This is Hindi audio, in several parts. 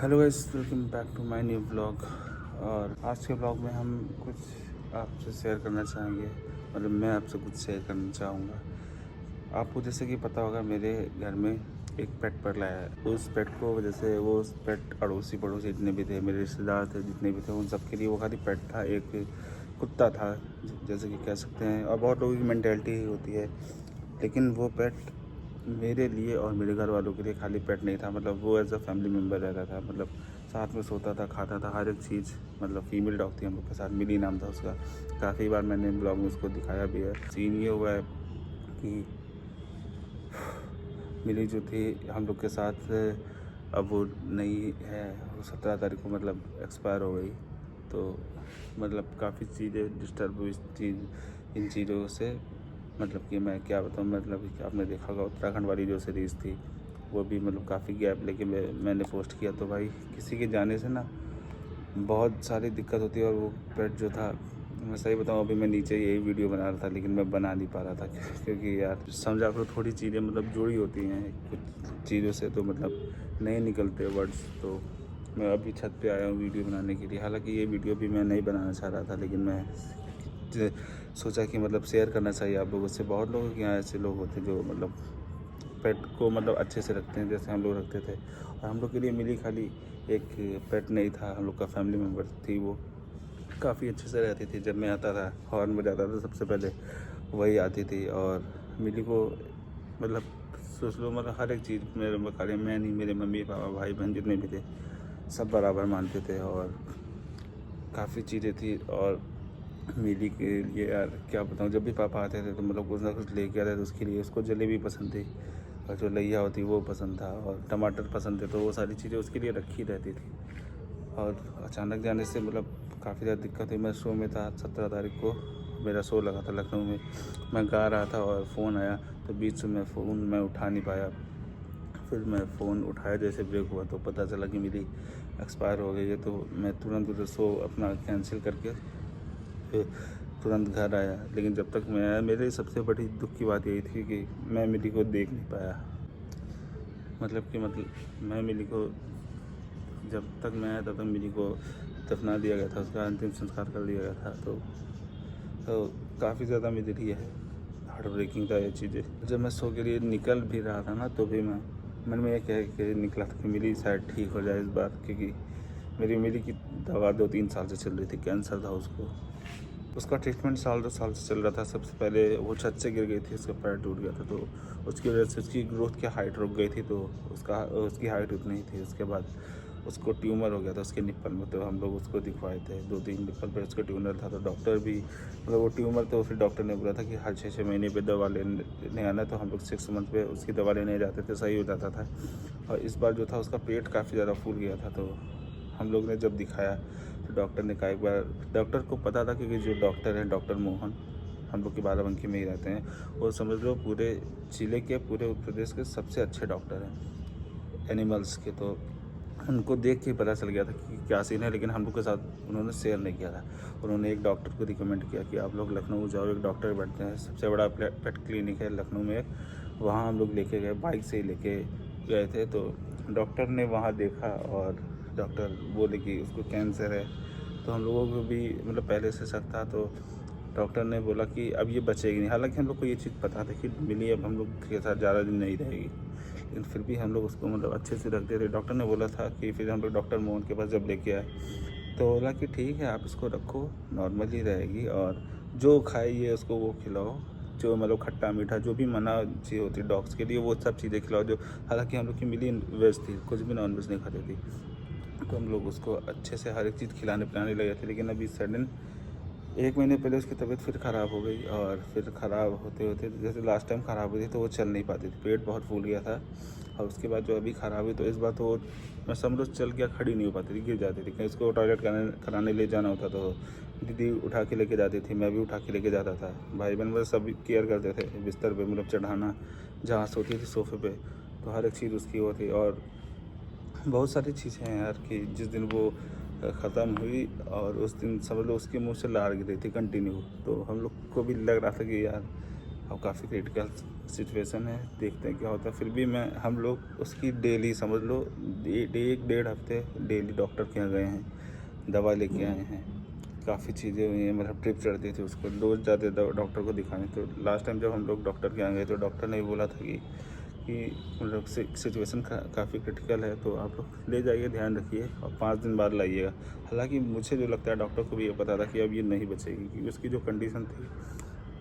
Hello guys, welcome back to my new blog. और आज के ब्लॉग में हम कुछ आपसे शेयर करना चाहेंगे, मतलब मैं आपसे कुछ शेयर करना चाहूँगा। आपको जैसे कि पता होगा, मेरे घर में एक पेट पल रहा है। उस पेट को वजह से वो उस पेट अड़ोसी पड़ोसी जितने भी थे, मेरे रिश्तेदार थे जितने भी थे, उन सब के लिए वो खाली पेट था, एक कुत्ता था जैसे कि कह सकते हैं। और बहुत लोगों की मेंटेलिटी ही होती है, लेकिन वो पेट मेरे लिए और मेरे घर वालों के लिए खाली पेट नहीं था। मतलब वो एज अ फैमिली मेम्बर रहता था, मतलब साथ में सोता था, खाता था, हर एक चीज़। मतलब फीमेल डॉग थी हम लोग के साथ, मिली नाम था उसका। काफ़ी बार मैंने ब्लॉग में उसको दिखाया भी है। सीन ये हुआ है कि मिली जो थी हम लोग के साथ, अब वो नहीं है। वो 17 तारीख को मतलब एक्सपायर हो गई। तो मतलब काफ़ी चीज़ें डिस्टर्ब हुई इन चीज़ों से। मतलब कि मैं क्या बताऊँ, मतलब कि आपने देखा होगा उत्तराखंड वाली जो सीरीज़ थी, वो भी मतलब काफ़ी गैप लेके मैंने पोस्ट किया। तो भाई किसी के जाने से ना बहुत सारी दिक्कत होती है। और वो पेट जो था, मैं सही बताऊँ, अभी मैं नीचे यही वीडियो बना रहा था, लेकिन मैं बना नहीं पा रहा था क्योंकि यार समझा करो, थोड़ी चीज़ें मतलब जुड़ी होती हैं कुछ चीज़ों से, तो मतलब नहीं निकलते वर्ड्स। तो मैं अभी छत पे आया हूँ वीडियो बनाने के लिए। हालांकि ये वीडियो भी मैं नहीं बनाना चाह रहा था, लेकिन मैं सोचा कि मतलब शेयर करना चाहिए आप लोगों से। बहुत लोगों के यहाँ ऐसे लोग होते हैं जो मतलब पेट को मतलब अच्छे से रखते हैं, जैसे हम लोग रखते थे। और हम लोग के लिए मिली खाली एक पेट नहीं था, हम लोग का फैमिली मेम्बर थी। वो काफ़ी अच्छे से रहती थी। जब मैं आता था, हॉर्न बजाता था, सबसे पहले वही आती थी। और मिली को मतलब सोच लो, मतलब हर एक चीज़ मेरे खाली मैं नहीं, मेरे मम्मी पापा भाई बहन जितने भी थे सब बराबर मानते थे। और काफ़ी चीज़ें थी। और मिली के लिए यार क्या बताऊँ, जब भी पापा आते थे तो मतलब कुछ ना कुछ लेके आते थे उसके लिए। उसको जलेबी पसंद थी, और जो लैया होती वो पसंद था, और टमाटर पसंद थे। तो वो सारी चीज़ें उसके लिए रखी रहती थी। और अचानक जाने से मतलब काफ़ी ज़्यादा दिक्कत हुई। मैं शो में था 17 तारीख को, मेरा शो लगा था लखनऊ में। मैं गा रहा था और फ़ोन आया, तो बीच में फ़ोन मैं उठा नहीं पाया। फिर मैं फ़ोन उठाया, जैसे ब्रेक हुआ तो पता चला कि मेरी एक्सपायर हो गई है। तो मैं तुरंत उधर शो अपना कैंसिल करके फिर तुरंत घर आया। लेकिन जब तक मैं आया, मेरे सबसे बड़ी दुख की बात यही थी कि मैं मिली को देख नहीं पाया। मतलब मैं मिली को, जब तक मैं आया तब तक मिली को दफना दिया गया था, उसका अंतिम संस्कार कर दिया गया था। तो काफ़ी ज़्यादा मेरे लिए हार्ट ब्रेकिंग था ये चीज़ें। जब मैं शो के लिए निकल भी रहा था ना, तो भी मैं मन में ये कह के निकला था कि मिली शायद ठीक हो जाए इस बार, क्योंकि मेरी मिली की दवा 2-3 साल से चल रही थी। कैंसर था उसको, उसका ट्रीटमेंट साल 2 साल से चल रहा था। सबसे पहले वो छत से गिर गई थी, उसका पैर टूट गया था, तो उसकी वजह से उसकी ग्रोथ की हाइट रुक गई थी। तो उसकी हाइट उतनी ही थी। उसके बाद उसको ट्यूमर हो गया था उसके निप्पल में। तो हम लोग उसको दिखवाए थे, 2-3 निप्पल पर उसका ट्यूमर था। तो डॉक्टर भी मतलब वो ट्यूमर, तो फिर डॉक्टर ने बोला था कि हर 6-6 महीने पे दवा लेने आना। तो हम लोग 6 मंथ पे उसकी दवा लेने जाते थे, सही हो जाता था। और इस बार जो था उसका पेट काफ़ी ज़्यादा फूल गया था। तो हम लोग ने जब दिखाया तो डॉक्टर ने कहा, एक बार डॉक्टर को पता था, क्योंकि जो डॉक्टर हैं डॉक्टर मोहन हम लोग के बाराबंकी में ही रहते हैं। वो समझ लो पूरे जिले के, पूरे उत्तर प्रदेश के सबसे अच्छे डॉक्टर हैं एनिमल्स के। तो उनको देख के पता चल गया था कि क्या सीन है, लेकिन हम लोग के साथ उन्होंने शेयर नहीं किया था। उन्होंने एक डॉक्टर को रिकमेंड किया कि आप लोग लखनऊ जाओ, एक डॉक्टर बैठते हैं, सबसे बड़ा पेट क्लिनिक है लखनऊ में। वहाँ हम लोग लेके गए, बाइक से ही लेके गए थे। तो डॉक्टर ने वहाँ देखा और डॉक्टर बोले कि उसको कैंसर है। तो हम लोगों को भी मतलब पहले से शक था। तो डॉक्टर ने बोला कि अब ये बचेगी नहीं। हालांकि हम लोग को ये चीज़ पता था कि मिली अब हम लोग के साथ ज़्यादा दिन नहीं रहेगी, लेकिन फिर भी हम लोग उसको मतलब अच्छे से रखते थे। डॉक्टर ने बोला था कि, फिर हम लोग डॉक्टर मोहन के पास जब लेके आए तो बोला कि ठीक है, आप इसको रखो, नॉर्मली रहेगी, और जो खाइए उसको वो खिलाओ, जो मतलब खट्टा मीठा जो भी मना चीज़ होती है डॉग्स के लिए, वो सब चीज़ें खिलाओ। जो हालांकि हम लोग की मिली वेज थी, कुछ भी नॉन वेज नहीं खाती थी। तो हम लोग उसको अच्छे से हर एक चीज़ खिलाने पिलाने लगे थे। लेकिन अभी सडन 1 महीने पहले उसकी तबीयत फिर ख़राब हो गई। और फिर ख़राब होते होते, जैसे लास्ट टाइम ख़राब हुई थी तो वो चल नहीं पाती थी, पेट बहुत फूल गया था। और उसके बाद जो अभी ख़राब हुई, तो इस बार तो वो मैं समझ चल गया, खड़ी नहीं हो पाती थी, गिर जाती थी। कहीं उसको टॉयलेट कराने ले जाना होता तो दीदी उठा के लेके जाती थी, मैं भी उठा के लेके जाता था। भाई बहन मतलब सब केयर करते थे, बिस्तर पे मतलब चढ़ाना, जहाँ सोती थी सोफे पे, तो हर एक चीज़ उसकी वो थी। और बहुत सारी चीज़ें हैं यार कि जिस दिन वो ख़त्म हुई, और उस दिन समझ लो उसके मुंह से लार गिरी थी कंटिन्यू। तो हम लोग को भी लग रहा था कि यार अब काफ़ी क्रिटिकल सिचुएशन है, देखते हैं क्या होता है। फिर भी हम लोग उसकी डेली समझ लो 1 डेढ़ हफ्ते डेली डॉक्टर के यहाँ गए हैं, दवा लेके आए हैं, काफ़ी चीज़ें हुई हैं। मतलब ट्रिप चढ़ती थी, उसको रोज़ जाते डॉक्टर को दिखाने। तो लास्ट टाइम जब हम लोग डॉक्टर के यहाँ गए तो डॉक्टर ने बोला था कि मतलब सिचुएशन काफ़ी क्रिटिकल है, तो आप लोग ले जाइए, ध्यान रखिए और 5 दिन बाद लाइएगा। हालांकि मुझे जो लगता है डॉक्टर को भी ये पता था कि अब ये नहीं बचेगी, क्योंकि उसकी जो कंडीशन थी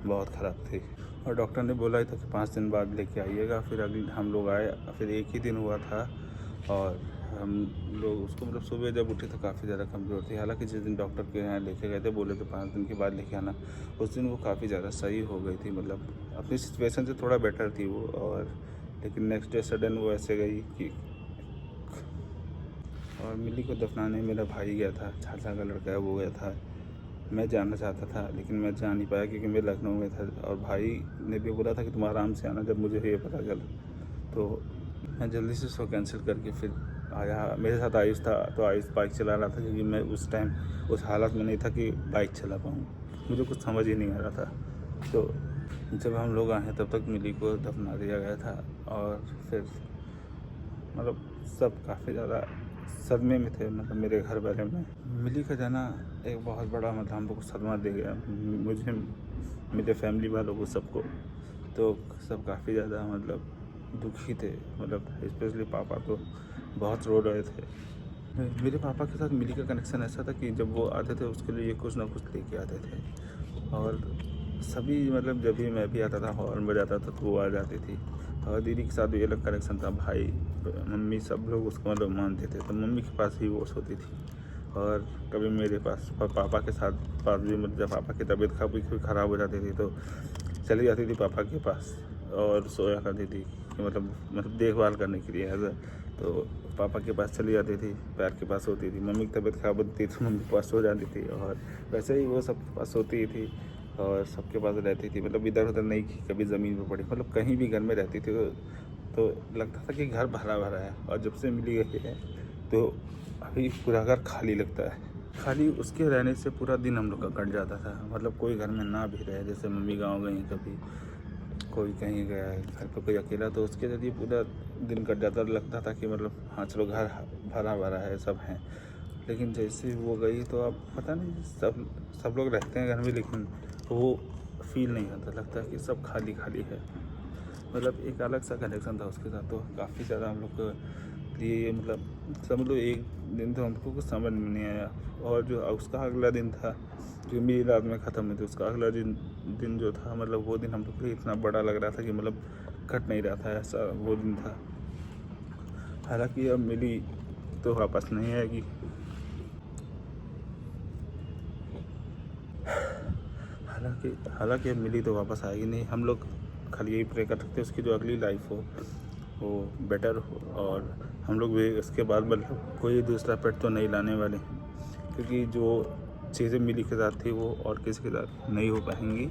बहुत ख़राब थी। और डॉक्टर ने बोला ही था कि 5 दिन बाद लेके आइएगा। फिर अगले हम लोग आए, फिर 1 ही दिन हुआ था और हम लोग उसको मतलब सुबह जब उठे तो काफ़ी ज़्यादा कमज़ोर थी। हालांकि जिस दिन डॉक्टर के यहाँ लेके गए थे बोले थे 5 दिन के बाद लेके आना, उस दिन वो काफ़ी ज़्यादा सही हो गई थी। मतलब अपनी सिचुएशन से थोड़ा बेटर थी वो। और लेकिन नेक्स्ट डे सडन वो ऐसे गई कि। और मिली को दफनाने मेरा भाई गया था, चाचा का लड़का है, वो गया था। मैं जाना चाहता था लेकिन मैं जा नहीं पाया क्योंकि मैं लखनऊ में था। और भाई ने भी बोला था कि तुम आराम से आना, जब मुझे ये पता चला। तो मैं जल्दी से उसको कैंसिल करके फिर आया। मेरे साथ आयुष था, तो आयुष बाइक चला रहा था क्योंकि मैं उस टाइम उस हालत में नहीं था कि बाइक चला पाऊँ, मुझे कुछ समझ ही नहीं आ रहा था। तो जब हम लोग आए तब तक मिली को दफना दिया गया था। और फिर मतलब सब काफ़ी ज़्यादा सदमे में थे, मतलब मेरे घर वाले में। मिली का जाना एक बहुत बड़ा मतलब हम लोग को सदमा दे गया, मुझे, मेरे फैमिली वालों को, सबको। तो सब काफ़ी ज़्यादा मतलब दुखी थे, मतलब स्पेशली पापा तो बहुत रो रहे थे। मेरे पापा के साथ मिली का कनेक्शन ऐसा था कि जब वो आते थे उसके लिए कुछ ना कुछ लेके आते थे। और सभी मतलब जब भी मैं भी आता था, हॉर्न बजाता था तो वो आ जाती थी। और दीदी के साथ भी अलग कनेक्शन था, भाई मम्मी सब लोग उसको मतलब मानते थे, तो मम्मी के पास ही वो सोती थी। और कभी मेरे पास, और पापा के पास भी, मतलब जब पापा की तबीयत कभी ख़राब हो जाती थी तो चली जाती थी पापा के पास और सोया करती थी कि मतलब देखभाल करने के लिए ऐसा। तो पापा के पास चली जाती थी, पैर के पास होती थी। मम्मी की तबीयत खराब होती थी तो मम्मी के पास सो जाती थी। और वैसे ही वो सबके पास सोती थी और सबके पास रहती थी, मतलब इधर उधर नहीं कि कभी ज़मीन पर पड़ी, मतलब कहीं भी घर में रहती थी। तो लगता था कि घर भरा भरा है। और जब से मिली गई है तो अभी पूरा घर खाली लगता है। खाली उसके रहने से पूरा दिन हम लोग का कट जाता था, मतलब कोई घर में ना भी रहे, जैसे मम्मी गाँव गई, कभी कोई कहीं गया है, घर पर कोई अकेला, तो उसके ज़रिए पूरा दिन कट जाता। लगता था कि मतलब हाँ चलो घर भरा भरा है, सब हैं। लेकिन जैसे वो गई तो अब पता नहीं, सब लोग रहते हैं घर में लेकिन वो फील नहीं आता, लगता है कि सब खाली खाली है। मतलब एक अलग सा कनेक्शन था उसके साथ। तो काफ़ी ज़्यादा हम लोग के लिए मतलब समझ लो 1 दिन तो हमको कुछ समझ में नहीं आया। और जो उसका अगला दिन था जो मेरी रात में ख़त्म हुई थी, उसका अगला दिन जो था, मतलब वो दिन हम लोग के लिए इतना बड़ा लग रहा था कि मतलब कट नहीं रहा था, ऐसा वो दिन था। हालांकि अब मिली तो वापस नहीं आएगी। हालांकि अब मिली तो वापस आएगी नहीं। हम लोग खाली यही प्रे कर सकते हैं उसकी जो अगली लाइफ हो वो बेटर हो। और हम लोग भी इसके बाद मतलब कोई दूसरा पेट तो नहीं लाने वाले हैं, क्योंकि जो चीज़ें मिली के साथ थी वो और किसी के साथ नहीं हो पाएंगी।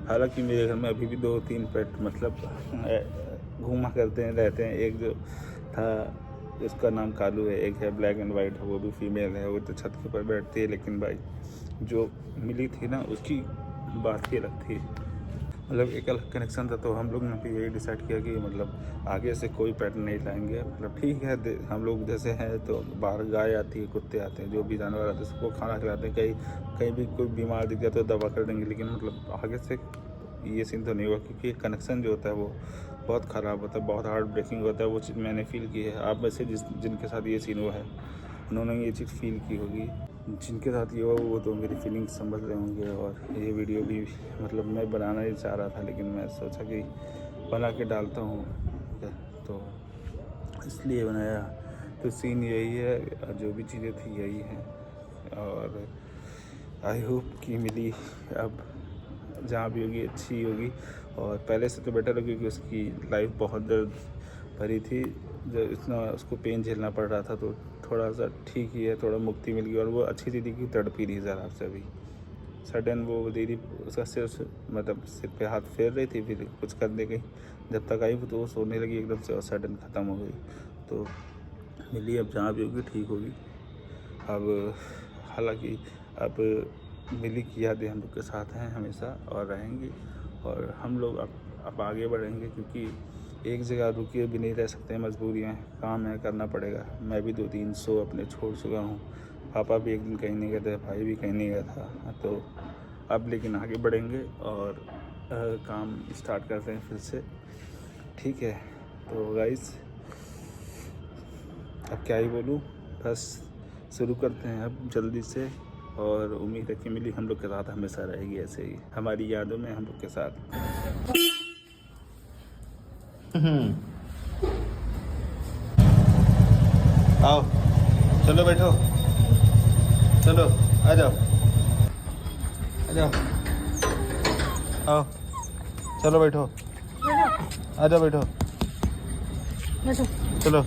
हालांकि मेरे घर में अभी भी 2-3 पेट मतलब घूमा करते हैं, रहते हैं। एक जो था उसका नाम कालू है, एक है ब्लैक एंड वाइट है, वो भी फीमेल है, वो तो छत के ऊपर बैठती है। लेकिन भाई जो मिली थी ना उसकी बात ही अलग थी, मतलब एक अलग कनेक्शन था। तो हम लोग ने भी यही डिसाइड किया कि मतलब आगे से कोई पेट नहीं लाएंगे। मतलब ठीक है, हम लोग जैसे हैं तो बाहर गाय आती है, कुत्ते आते हैं, जो भी जानवर आते हैं सबको खाना खिलाते हैं। कहीं भी कोई बीमार दिख जाए तो दवा कर देंगे, लेकिन मतलब आगे से ये सीन तो नहीं हुआ, क्योंकि कनेक्शन जो होता है वो बहुत ख़राब होता है, बहुत हार्ट ब्रेकिंग होता है। वो चीज़ मैंने फ़ील की है। आप में से जिनके साथ ये सीन हुआ है उन्होंने ये चीज़ फ़ील की होगी। जिनके साथ ये हुआ वो तो मेरी फीलिंग्स समझ रहे होंगे। और ये वीडियो भी मतलब मैं बनाना ही चाह रहा था, लेकिन मैं सोचा कि बना के डालता हूँ, तो इसलिए बनाया। तो सीन यही है, जो भी चीज़ें थी यही हैं। और आई होप कि मिली अब जहाँ भी होगी अच्छी होगी और पहले से तो बेटर होगी, क्योंकि उसकी लाइफ बहुत दर्द भरी थी। जब इतना उसको पेन झेलना पड़ रहा था तो थोड़ा सा ठीक ही है, थोड़ा मुक्ति मिल गई। और वो अच्छी दीदी की तड़पी रही ज़रा से अभी सडन। वो दीदी उसका सिर मतलब सिर पे हाथ फेर रही थी, फिर कुछ करने गई, जब तक आई तो वो सोने लगी एकदम से और सडन ख़त्म हो गई। तो मिली अब जहाँ भी होगी ठीक होगी। अब हालांकि अब मिली की यादें हम लोग के साथ हैं हमेशा और रहेंगी। और हम लोग अब आगे बढ़ेंगे, क्योंकि एक जगह रुके भी नहीं रह सकते, मजबूरियाँ हैं, काम है, करना पड़ेगा। मैं भी 2-3 शो अपने छोड़ चुका हूँ। पापा भी एक दिन कहीं नहीं गए थे, भाई भी कहीं नहीं गया था। तो अब लेकिन आगे बढ़ेंगे और काम स्टार्ट करते हैं फिर से, ठीक है। तो गाइस अब क्या ही बोलूँ, बस शुरू करते हैं अब जल्दी से। और उम्मीद है कि मिली हम लोग के साथ हमेशा रहेगी ऐसे ही, हमारी यादों में हम लोग के साथ। आओ, चलो बैठो, चलो आ जाओ, आ जाओ, आओ, चलो बैठो, आ जाओ बैठो, चलो।